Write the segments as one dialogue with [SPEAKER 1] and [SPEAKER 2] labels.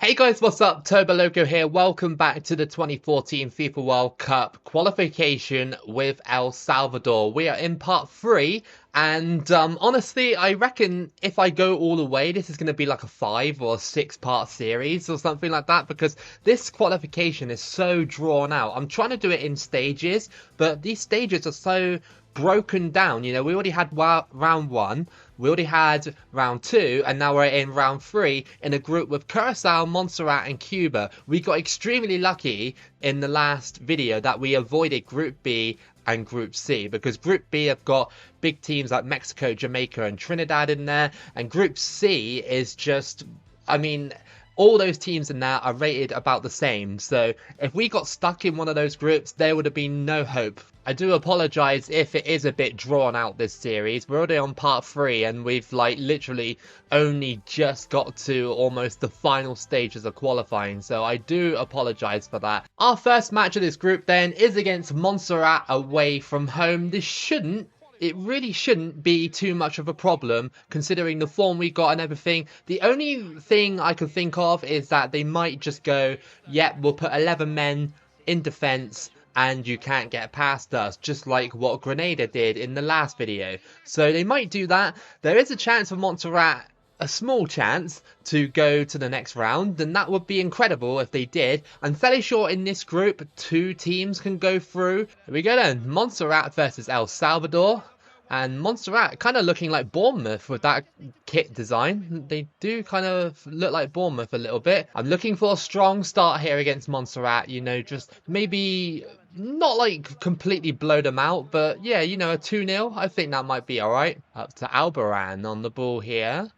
[SPEAKER 1] Hey guys, what's up? Toboloco here. Welcome back to the 2014 FIFA World Cup qualification with El Salvador. We are in part 3 and honestly, I reckon if I go all the way, this is going to be like a 5 or 6 part series or something like that because this qualification is so drawn out. I'm trying to do it in stages, but these stages are so broken down. You know, we already had round 1, we already had round 2, and now we're in round 3 in a group with Curacao, Montserrat and Cuba. We got extremely lucky in the last video that we avoided Group B and Group C, because Group B have got big teams like Mexico, Jamaica and Trinidad in there, and Group C is just, I mean, all those teams in there are rated about the same. So if we got stuck in one of those groups, there would have been no hope. I do apologise if it is a bit drawn out, this series. We're already on part 3 and we've like literally only just got to almost the final stages of qualifying. So I do apologise for that. Our first match of this group then is against Montserrat away from home. It really shouldn't be too much of a problem considering the form we got and everything. The only thing I can think of is that they might just go, yep, we'll put 11 men in defence and you can't get past us, just like what Grenada did in the last video. So they might do that. There is a chance for Montserrat, a small chance, to go to the next round, and that would be incredible if they did. I'm fairly sure in this group 2 teams can go through. Here we go then, Montserrat versus El Salvador. And Montserrat kind of looking like Bournemouth with that kit design. They do kind of look like Bournemouth a little bit. I'm looking for a strong start here against Montserrat. You know, just maybe not like completely blow them out, but yeah, you know, a 2-0. I think that might be alright. Up to Albaran on the ball here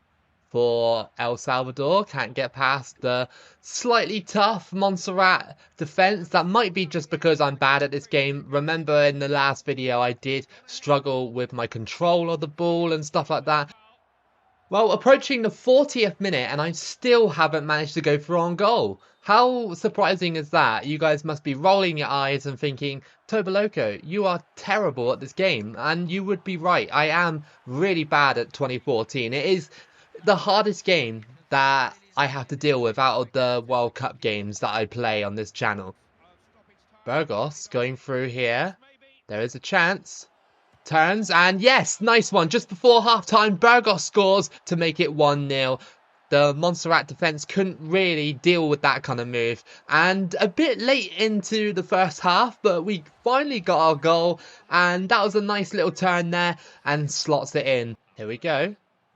[SPEAKER 1] for El Salvador. Can't get past the slightly tough Montserrat defense. That might be just because I'm bad at this game. Remember in the last video I did struggle with my control of the ball and stuff like that. Well, approaching the 40th minute and I still haven't managed to go through on goal. How surprising is that? You guys must be rolling your eyes and thinking, Toboloco, you are terrible at this game. And you would be right. I am really bad at 2014. It is the hardest game that I have to deal with out of the World Cup games that I play on this channel. Burgos going through here. There is a chance. Turns and yes, nice one. Just before half-time, Burgos scores to make it 1-0. The Montserrat defence couldn't really deal with that kind of move. And a bit late into the first half, but we finally got our goal. And that was a nice little turn there and slots it in. Here we go.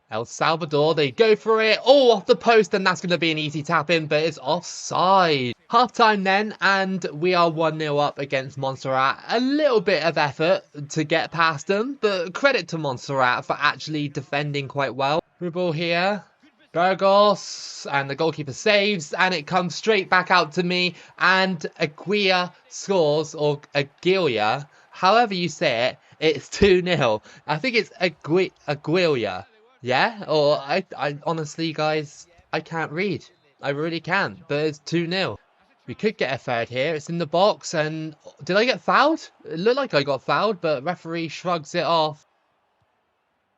[SPEAKER 1] El Salvador, they go for it, oh, off the post, and that's going to be an easy tap in, but it's offside. Half time then, and we are 1-0 up against Montserrat. A little bit of effort to get past them, but credit to Montserrat for actually defending quite well. Through ball here, Burgos, and the goalkeeper saves, and it comes straight back out to me, and Aguilla scores, or Aguilla, however you say it, it's 2-0. I think it's Aguilla. Yeah, or I honestly, guys, I can't read. I really can't, but it's 2-0. We could get a third here. It's in the box, and did I get fouled? It looked like I got fouled, but referee shrugs it off.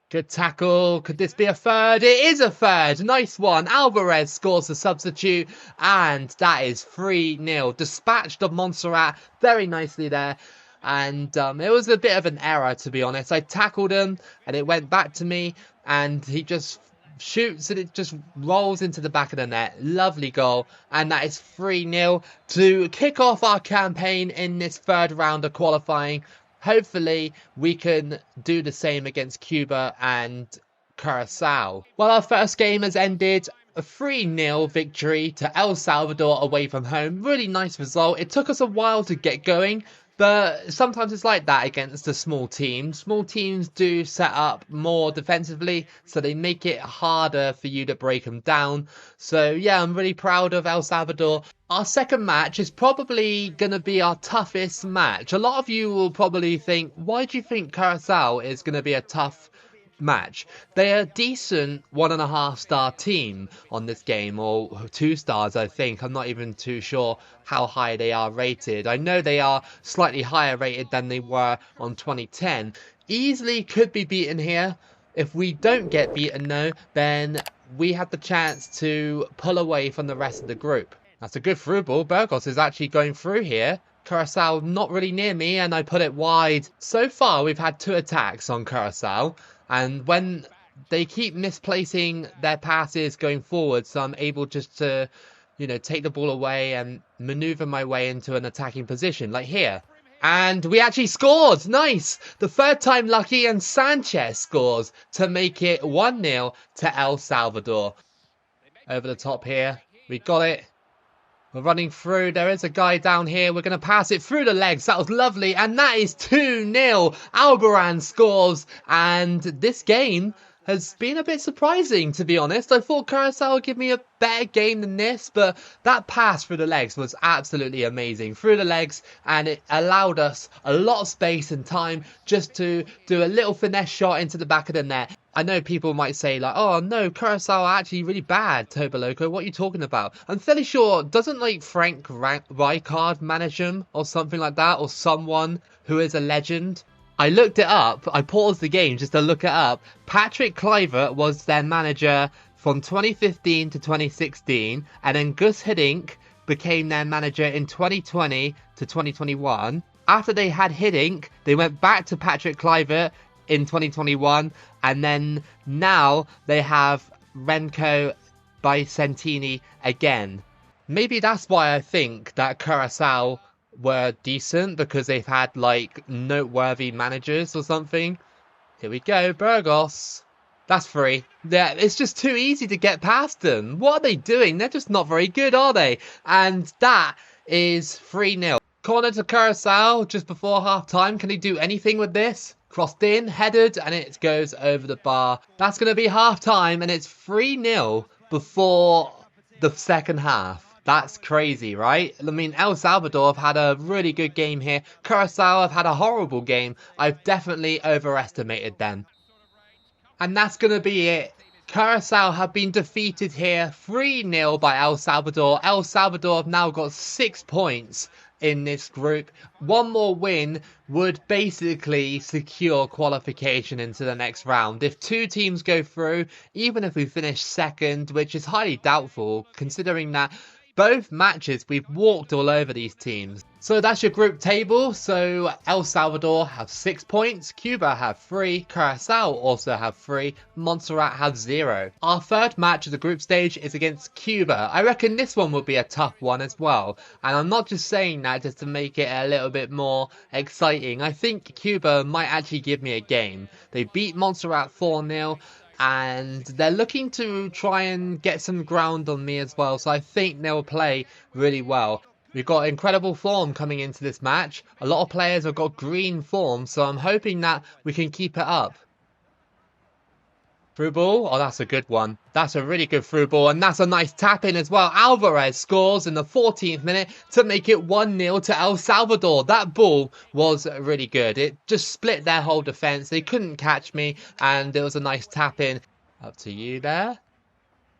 [SPEAKER 1] Good tackle. Could this be a third? It is a third. Nice one. Alvarez scores the substitute, and that is 3-0. Dispatched of Montserrat very nicely there. And it was a bit of an error, to be honest. I tackled him and it went back to me and he just shoots and it just rolls into the back of the net. Lovely goal. And that is 3-0 to kick off our campaign in this third round of qualifying. Hopefully we can do the same against Cuba and Curacao. Well, our first game has ended. A 3-0 victory to El Salvador away from home. Really nice result. It took us a while to get going. But sometimes it's like that against a small team. Small teams do set up more defensively, so they make it harder for you to break them down. So yeah, I'm really proud of El Salvador. Our second match is probably going to be our toughest match. A lot of you will probably think, why do you think Curacao is going to be a tough match? They're a decent 1.5-star team on this game, or 2 stars I think. I'm not even too sure how high they are rated. I know they are slightly higher rated than they were on 2010. Easily could be beaten here. If we don't get beaten though, then we had the chance to pull away from the rest of the group. That's a good through ball. Burgos is actually going through here. Curacao not really near me, and I put it wide. So far, we've had 2 attacks on Curacao, and when they keep misplacing their passes going forward, so I'm able just to, you know, take the ball away and maneuver my way into an attacking position, like here. And we actually scored! Nice! The 3rd time lucky, and Sanchez scores to make it 1-0 to El Salvador. Over the top here. We got it. We're running through. There is a guy down here. We're going to pass it through the legs. That was lovely. And that is 2-0. Alboran scores. And this game has been a bit surprising, to be honest. I thought Curacao would give me a better game than this, but that pass through the legs was absolutely amazing. Through the legs, and it allowed us a lot of space and time just to do a little finesse shot into the back of the net. I know people might say like, oh no, Curacao are actually really bad, Toboloco, what are you talking about? I'm fairly sure, doesn't like Frank Rijkaard manage them or something like that, or someone who is a legend? I looked it up, I paused the game just to look it up. Patrick Kluivert was their manager from 2015 to 2016, and then Gus Hiddink became their manager in 2020 to 2021. After they had Hiddink, they went back to Patrick Kluivert in 2021, and then now they have Renko Vicentini again. Maybe that's why I think that Curacao were decent, because they've had like noteworthy managers or something. Here we go, Burgos. That's free. Yeah, it's just too easy to get past them. What are they doing? They're just not very good, are they? And that is 3-0. Corner to Curacao just before half time. Can he do anything with this? Crossed in, headed, and it goes over the bar. That's going to be half time, and it's 3-0 before the second half. That's crazy, right? I mean, El Salvador have had a really good game here. Curacao have had a horrible game. I've definitely overestimated them. And that's going to be it. Curacao have been defeated here 3-0 by El Salvador. El Salvador have now got 6 points in this group. One more win would basically secure qualification into the next round. If 2 teams go through, even if we finish second, which is highly doubtful considering that both matches we've walked all over these teams. So that's your group table. So El Salvador have 6 points, Cuba have 3, Curacao also have 3, Montserrat have 0. Our 3rd match of the group stage is against Cuba. I reckon this one will be a tough one as well. And I'm not just saying that just to make it a little bit more exciting. I think Cuba might actually give me a game. They beat Montserrat 4-0. And they're looking to try and get some ground on me as well. So I think they'll play really well. We've got incredible form coming into this match. A lot of players have got green form. So I'm hoping that we can keep it up. Through ball. Oh, that's a good one. That's a really good through ball. And that's a nice tap in as well. Alvarez scores in the 14th minute to make it 1-0 to El Salvador. That ball was really good. It just split their whole defense. They couldn't catch me. And it was a nice tap in. Up to you there.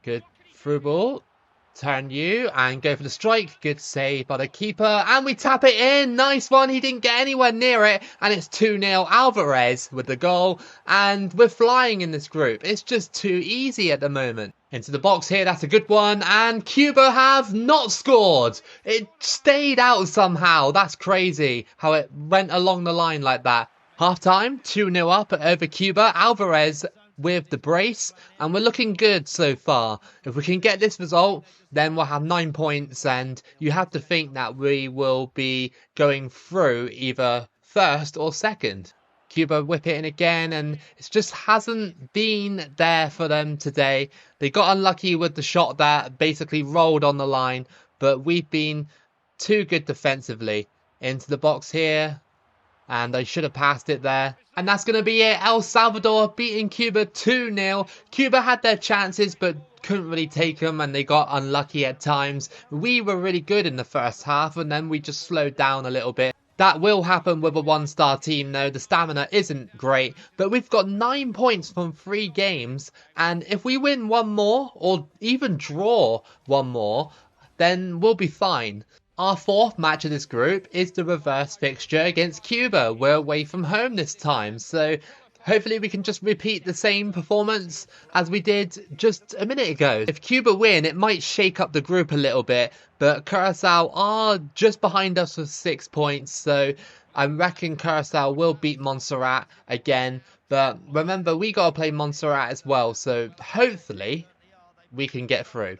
[SPEAKER 1] Good through ball. Turn you and go for the strike. Good save by the keeper. And we tap it in. Nice one. He didn't get anywhere near it. And it's 2-0. Alvarez with the goal. And we're flying in this group. It's just too easy at the moment. Into the box here. That's a good one. And Cuba have not scored. It stayed out somehow. That's crazy how it went along the line like that. Half time. 2-0 up over Cuba. Alvarez with the brace, and we're looking good so far. If we can get this result, then we'll have 9 points, and you have to think that we will be going through either first or second. Cuba whip it in again, and it just hasn't been there for them today. They got unlucky with the shot that basically rolled on the line, but we've been too good defensively. Into the box here. And I should have passed it there. And that's going to be it. El Salvador beating Cuba 2-0. Cuba had their chances but couldn't really take them, and they got unlucky at times. We were really good in the first half, and then we just slowed down a little bit. That will happen with a 1-star team though. The stamina isn't great. But we've got 9 points from 3 games. And if we win one more, or even draw one more, then we'll be fine. Our 4th match of this group is the reverse fixture against Cuba. We're away from home this time, so Hopefully we can just repeat the same performance as we did just a minute ago. If Cuba win, it might shake up the group a little bit, but Curacao are just behind us with 6 points, so I reckon Curacao will beat Montserrat again. But remember, we got to play Montserrat as well, so hopefully we can get through.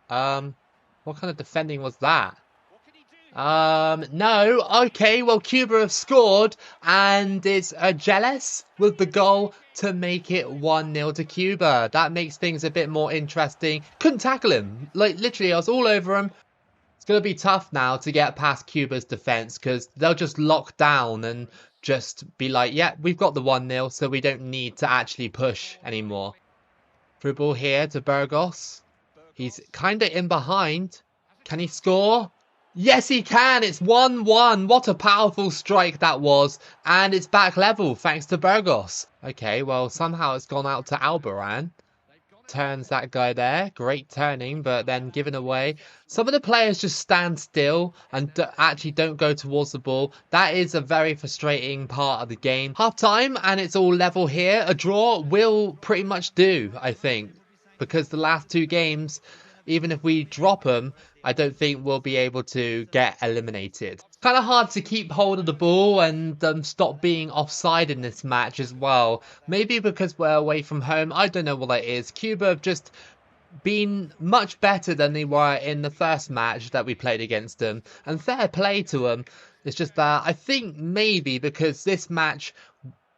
[SPEAKER 1] What kind of defending was that? No. Okay, well, Cuba have scored, and it's jealous with the goal to make it 1-0 to Cuba. That makes things a bit more interesting. Couldn't tackle him. Like, literally, I was all over him. It's going to be tough now to get past Cuba's defense because they'll just lock down and just be like, yeah, we've got the 1-0, so we don't need to actually push anymore. Through ball here to Burgos. He's kind of in behind. Can he score? Yes, he can. It's 1-1. What a powerful strike that was. And it's back level thanks to Burgos. Okay, well, somehow it's gone out to Albaran. Turns that guy there. Great turning, but then given away. Some of the players just stand still and actually don't go towards the ball. That is a very frustrating part of the game. Half time, and it's all level here. A draw will pretty much do, I think. Because the last 2 games, even if we drop them, I don't think we'll be able to get eliminated. It's kind of hard to keep hold of the ball and stop being offside in this match as well. Maybe because we're away from home. I don't know what that is. Cuba have just been much better than they were in the first match that we played against them. And fair play to them. It's just that I think maybe because this match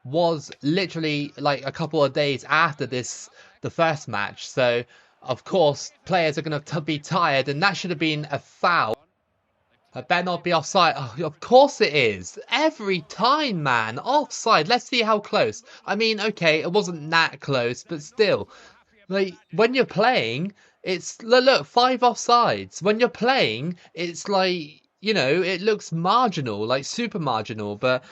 [SPEAKER 1] was literally like a couple of days after the first match. So of course, players are going to be tired, and that should have been a foul. I better not be offside. Oh, of course it is. Every time, man. Offside. Let's see how close. I mean, okay, it wasn't that close, but still. Like, when you're playing, it's... Look, 5 offsides. When you're playing, it's like, you know, it looks marginal, like super marginal, but...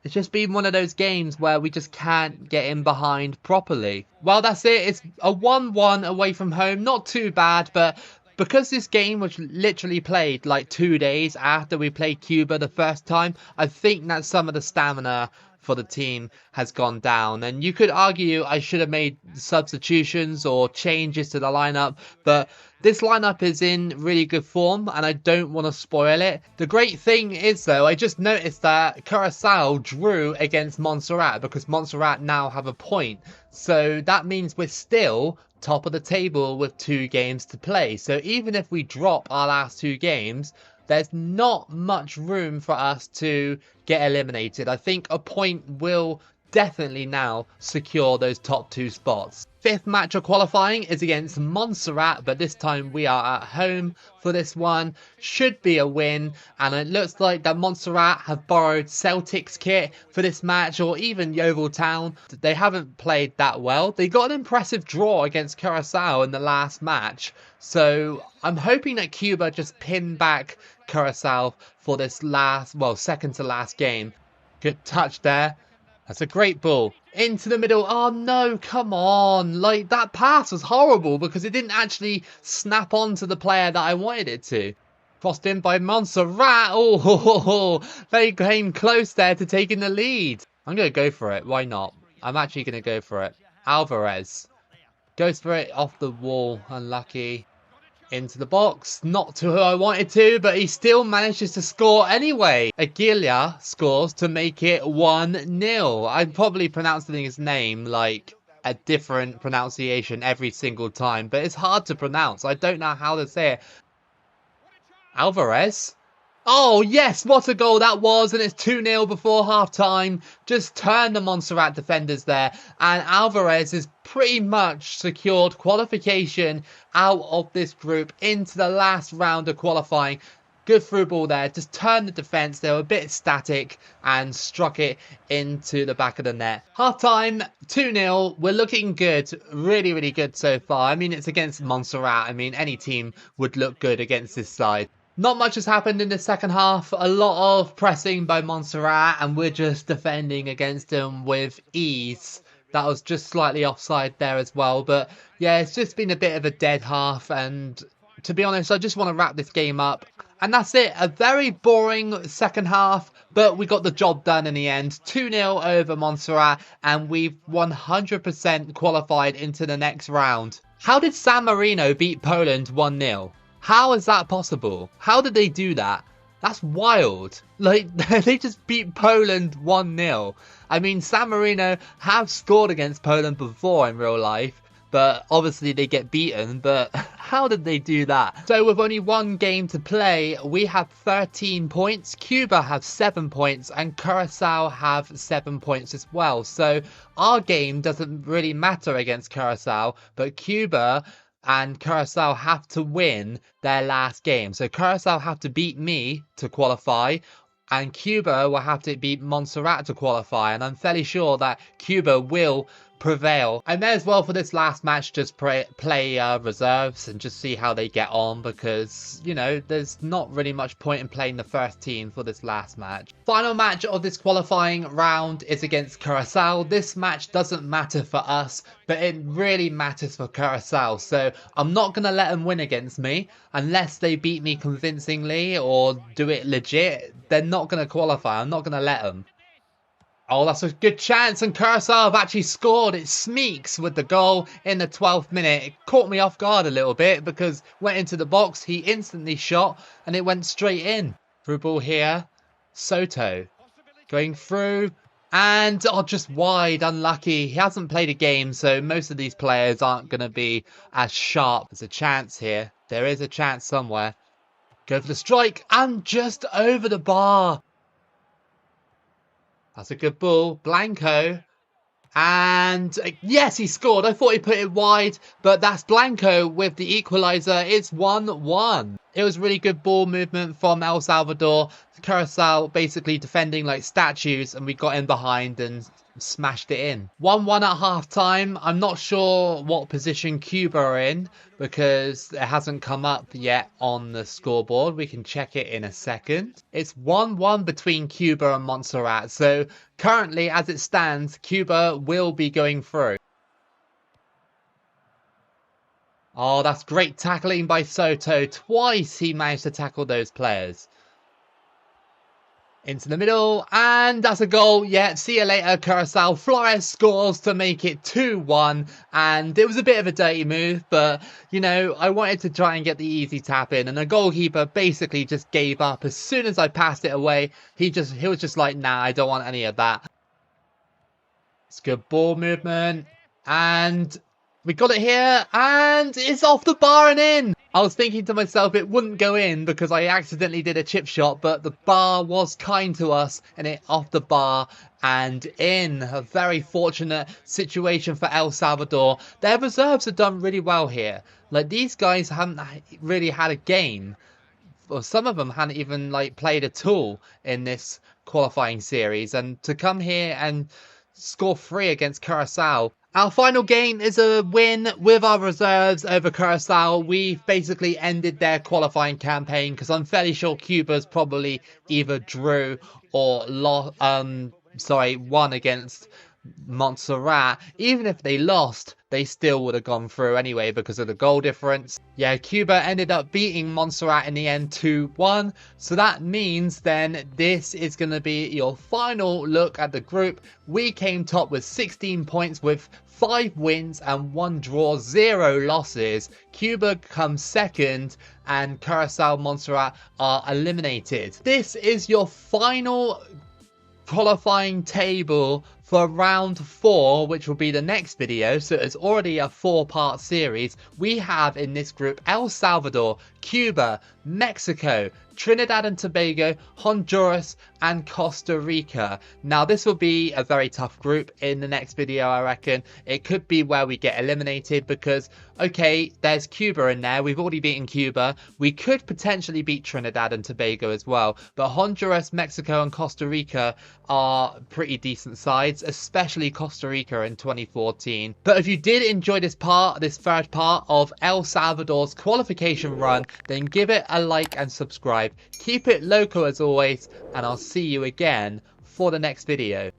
[SPEAKER 1] It's just been one of those games where we just can't get in behind properly. Well, that's it. It's a 1-1 away from home. Not too bad, but because this game was literally played like 2 days after we played Cuba the first time, I think that some of the stamina for the team has gone down. And you could argue I should have made substitutions or changes to the lineup, but this lineup is in really good form and I don't want to spoil it. The great thing is though, I just noticed that Curacao drew against Montserrat because Montserrat now have a point. So that means we're still top of the table with 2 games to play. So even if we drop our last 2 games, there's not much room for us to get eliminated. I think a point will definitely now secure those top 2 spots. 5th match of qualifying is against Montserrat, but this time we are at home for this one. Should be a win, and it looks like that Montserrat have borrowed Celtic's kit for this match, or even Yeovil Town. They haven't played that well. They got an impressive draw against Curacao in the last match, so I'm hoping that Cuba just pin back Curacao for this last, well, second to last game. Good touch there. That's a great ball. Into the middle. Oh no, come on. Like, that pass was horrible because it didn't actually snap onto the player that I wanted it to. Crossed in by Montserrat. Oh, they came close there to taking the lead. I'm going to go for it. Why not? I'm actually going to go for it. Alvarez goes for it off the wall. Unlucky. Into the box, not to who I wanted to, but he still manages to score anyway. Aguilar scores to make it 1-0. I'm probably pronouncing his name like a different pronunciation every single time, but it's hard to pronounce. I don't know how to say it. Alvarez. Oh, yes, what a goal that was, and it's 2-0 before half-time. Just turn the Montserrat defenders there, and Alvarez has pretty much secured qualification out of this group into the last round of qualifying. Good through ball there, just turned the defence, they were a bit static, and struck it into the back of the net. Half-time, 2-0, we're looking good, really, really good so far. I mean, it's against Montserrat, I mean, any team would look good against this side. Not much has happened in the second half. A lot of pressing by Montserrat, and we're just defending against them with ease. That was just slightly offside there as well. But yeah, it's just been a bit of a dead half. And to be honest, I just want to wrap this game up. And that's it. A very boring second half, but we got the job done in the end. 2-0 over Montserrat, and we've 100% qualified into the next round. How did San Marino beat Poland 1-0? How is that possible? How did they do that? That's wild. Like, they just beat Poland 1-0. I mean, San Marino have scored against Poland before in real life, but obviously they get beaten. But how did they do that? So with only one game to play, we have 13 points. Cuba have 7 points and Curacao have 7 points as well. So our game doesn't really matter against Curacao, but Cuba and Curacao have to win their last game. So Curacao have to beat me to qualify, and Cuba will have to beat Montserrat to qualify. And I'm fairly sure that Cuba will prevail. I may as well for this last match just play reserves and just see how they get on, because, you know, there's not really much point in playing the first team for this last match. Final match of this qualifying round is against Curacao. This match doesn't matter for us, but it really matters for Curacao. So I'm not going to let them win against me unless they beat me convincingly or do it legit. They're not going to qualify. I'm not going to let them. Oh, that's a good chance, and Curacao have actually scored. It's Smeeks with the goal in the 12th minute. It caught me off guard a little bit because went into the box, he instantly shot, and it went straight in. Through ball here, Soto going through, and just wide, unlucky. He hasn't played a game, so most of these players aren't going to be as sharp. There's a chance here. There is a chance somewhere. Go for the strike, and just over the bar. That's a good ball. Blanco. And yes, he scored. I thought he put it wide, but that's Blanco with the equaliser. It's 1-1. It was really good ball movement from El Salvador. Curacao basically defending like statues, and we got in behind and smashed it in. 1-1 at half time. I'm not sure what position Cuba are in because it hasn't come up yet on the scoreboard. We can check it in a second. It's 1-1 between Cuba and Montserrat. So currently, as it stands, Cuba will be going through. Oh, that's great tackling by Soto. Twice he managed to tackle those players. Into the middle, and that's a goal. Yeah, see you later, Curacao. Flores scores to make it 2-1, and it was a bit of a dirty move, but, you know, I wanted to try and get the easy tap in, and the goalkeeper basically just gave up. As soon as I passed it away, he was just like, nah, I don't want any of that. It's good ball movement, and we got it here, and it's off the bar and in. I was thinking to myself it wouldn't go in because I accidentally did a chip shot, but the bar was kind to us and it off the bar and in. A very fortunate situation for El Salvador. Their reserves have done really well here. Like, these guys haven't really had a game. Or some of them hadn't even like played at all in this qualifying series, and to come here and score 3 against Curacao. Our final game is a win with our reserves over Curacao. We've basically ended their qualifying campaign because I'm fairly sure Cuba's probably either drew or won against Montserrat. Even if they lost, they still would have gone through anyway because of the goal difference. Yeah, Cuba ended up beating Montserrat in the end 2-1. So that means then this is going to be your final look at the group. We came top with 16 points with 5 wins and 1 draw, 0 losses. Cuba comes second and Curacao, Montserrat are eliminated. This is your final qualifying table for round 4, which will be the next video. So it's already a 4-part series. We have in this group El Salvador, Cuba, Mexico, Trinidad and Tobago, Honduras and Costa Rica. Now this will be a very tough group in the next video, I reckon. It could be where we get eliminated because, okay, there's Cuba in there. We've already beaten Cuba. We could potentially beat Trinidad and Tobago as well. But Honduras, Mexico and Costa Rica are pretty decent sides, especially Costa Rica in 2014. But if you did enjoy this third part of El Salvador's qualification run, then give it a like and subscribe. Keep it loco as always, and I'll see you again for the next video.